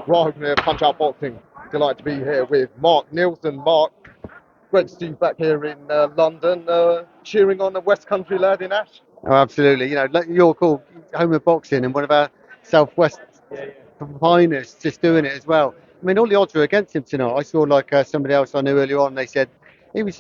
Right here, Punch Out Boxing. Delighted to be here with Mark Neilson. Mark, great to see you back here in London, cheering on the West Country lad in Ash. Oh, absolutely. You know, like York Hall, home of boxing, and one of our Southwest finest, just doing it as well. I mean, all the odds were against him tonight. I saw like somebody else I knew earlier on. They said he was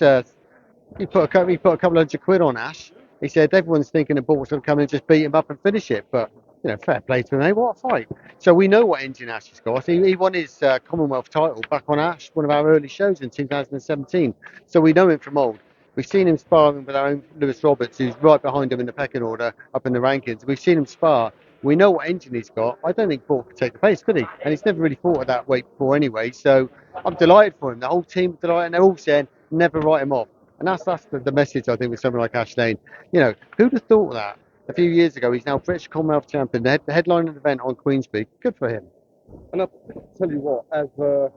he put a couple hundred quid on Ash. He said everyone's thinking the Bourke's going to come in and just beat him up and finish it, but you know, fair play to him. Eh? What a fight! So we know what engine Ash has got. He won his Commonwealth title back on Ash, one of our early shows in 2017. So we know him from old. We've seen him sparring with our own Lewis Roberts, who's right behind him in the pecking order up in the rankings. We've seen him spar. We know what engine he's got. I don't think Bourke could take the pace, could he? And he's never really fought at that weight before anyway. So I'm delighted for him. The whole team are delighted, and they're all saying never write him off. And that's the message, I think, with someone like Ash Lane. You know, who'd have thought that a few years ago? He's now British Commonwealth champion, the headline of the event on Queensberry. Good for him. And I'll tell you what, as a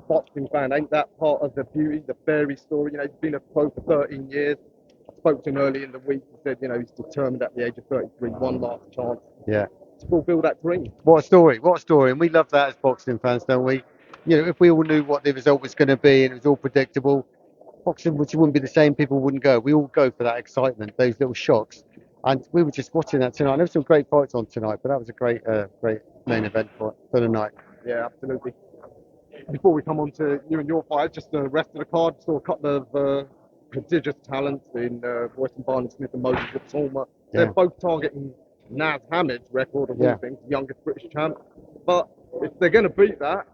boxing fan, ain't that part of the beauty, the fairy story? You know, he's been a pro for 13 years. I spoke to him early in the week. He said, you know, he's determined at the age of 33, one last chance Yeah. to fulfill that dream. What a story. What a story. And we love that as boxing fans, don't we? You know, if we all knew what the result was going to be and it was all predictable, boxing which wouldn't be the same, people wouldn't go. We all go for that excitement, those little shocks. And we were just watching that tonight. There were some great fights on tonight, but that was a great main event for the night. Yeah, absolutely. Before we come on to you and your fight, just the rest of the card, saw a couple of prodigious talents in Royston Barney Smith and Moses Palmer. They're Yeah. both targeting Naz Hamid's record of all Yeah. things, youngest British champ. But if they're going to beat that,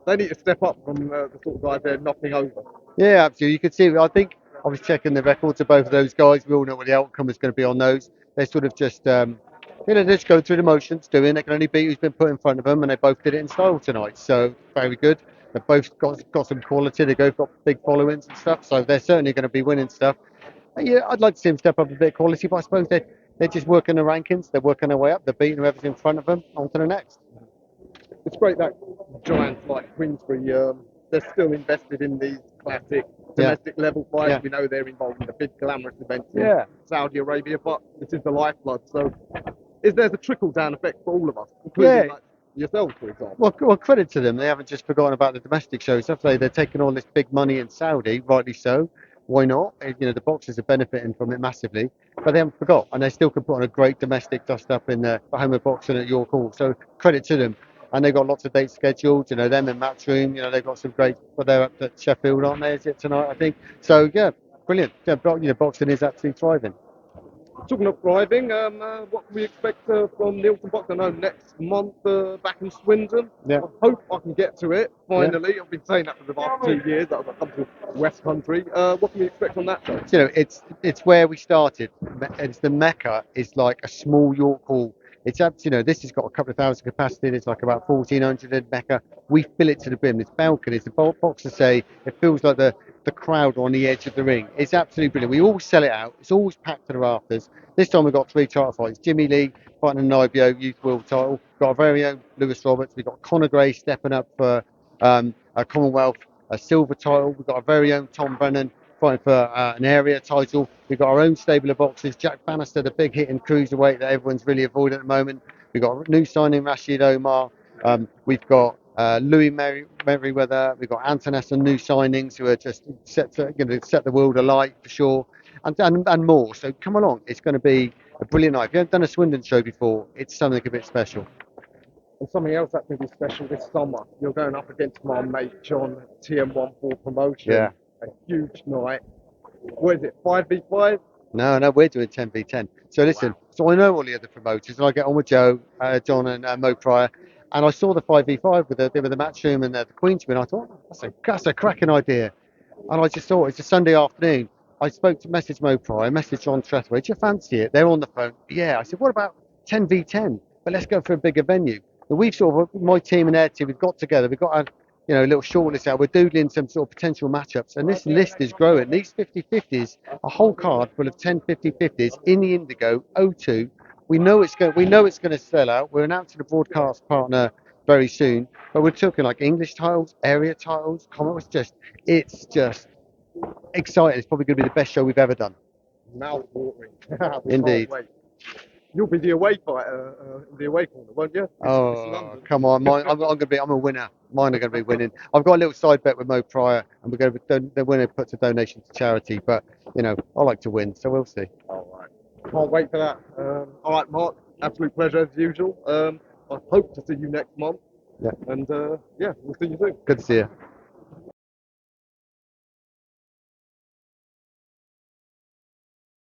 they need to step up from the sort of guys they're knocking over. Yeah, absolutely. You could see. I think I was checking the records of both of those guys. We all know what the outcome is going to be on those. They're sort of just, you know, they just go through the motions, doing. They can only beat who's been put in front of them, and they both did it in style tonight. So very good. They've both got some quality. They both got big followings and stuff. So they're certainly going to be winning stuff. Yeah, I'd like to see them step up a bit of quality, but I suppose they're just working the rankings. They're working their way up. They're beating whoever's in front of them. On to the next. It's great that giants like Queensbury, they're still invested in these classic Yeah. domestic level fights. Yeah. We know they're involved in the big glamorous events in Yeah. Saudi Arabia, but this is the lifeblood. So is there a trickle down effect for all of us, including Yeah. like yourselves, for example? Well, credit to them. They haven't just forgotten about the domestic shows. Have they? They're taking all this big money in Saudi, rightly so. Why not? You know, the boxers are benefiting from it massively, but they haven't forgot, and they still can put on a great domestic dust up in the home of boxing at York Hall. So credit to them. And they've got lots of dates scheduled. You know, them and Matchroom. You know, they've got some great. But they're up at Sheffield, aren't they? Is it tonight? I think. So yeah, brilliant. Yeah, you know, boxing is absolutely thriving. Talking of thriving, what can we expect from Neilson Boxing? I know next month back in Swindon. Yeah. I hope I can get to it Yeah. finally. I've been saying that for the last 2 years that I've come to West Country. What can we expect on that show? You know, it's where we started. It's the Mecca. It's like a small York Hall. It's up, you know, this has got a couple of thousand capacity. There's like about 1,400 in Mecca. We fill it to the brim. There's balconies. The boxers say it feels like the crowd are on the edge of the ring. It's absolutely brilliant. We always sell it out. It's always packed to the rafters. This time we've got three title fights. Jimmy Lee fighting a Nibio Youth World title. We've got our very own Lewis Roberts. We've got Conor Gray stepping up for a Commonwealth a silver title. We've got our very own Tom Brennan fighting for an area title. We've got our own stable of boxers. Jack Bannister, the big hit in cruiserweight that everyone's really avoiding at the moment. We've got a new signing Rashid Omar. We've got Louis Merriweather. We've got Antones and new signings who are just set to set the world alight for sure, and more. So come along. It's going to be a brilliant night. If you haven't done a Swindon show before, it's something a bit special. And something else that's going to be special this summer, you're going up against my mate John, TM14 promotion. Yeah. A huge night. What is it, 5v5? No, we're doing 10v10. So listen, so I know all the other promoters, and I get on with Joe, John, and Mo Pryor, and I saw the 5v5 with the Matchroom and the Queensman. I thought that's a cracking idea, and I just thought it's a Sunday afternoon. I spoke to message Mo Pryor, message John Trethwaite. Do you fancy it? They're on the phone. Yeah, I said, what about 10v10? But let's go for a bigger venue. And we've sort of my team and their team, we've got together. We've got a little shortlist out. We're doodling some sort of potential matchups, and this list is growing. These 50-50s, a whole card full of 10 50-50s in the Indigo O2. We know it's going to sell out. We're announcing a broadcast partner very soon, but we're talking like English titles, area titles. It's just exciting. It's probably going to be the best show we've ever done. Mouth watering. Indeed. Wait. You'll be the away fighter, the away corner, won't you? It's Oh, London. come on. I'm a winner. Mine are going to be winning. I've got a little side bet with Mo Pryor, and we're going to, the winner puts a donation to charity. But, I like to win, so we'll see. All right. Can't wait for that. All right, Mark. Absolute pleasure as usual. I hope to see you next month. Yeah, And yeah, we'll see you soon. good to see you.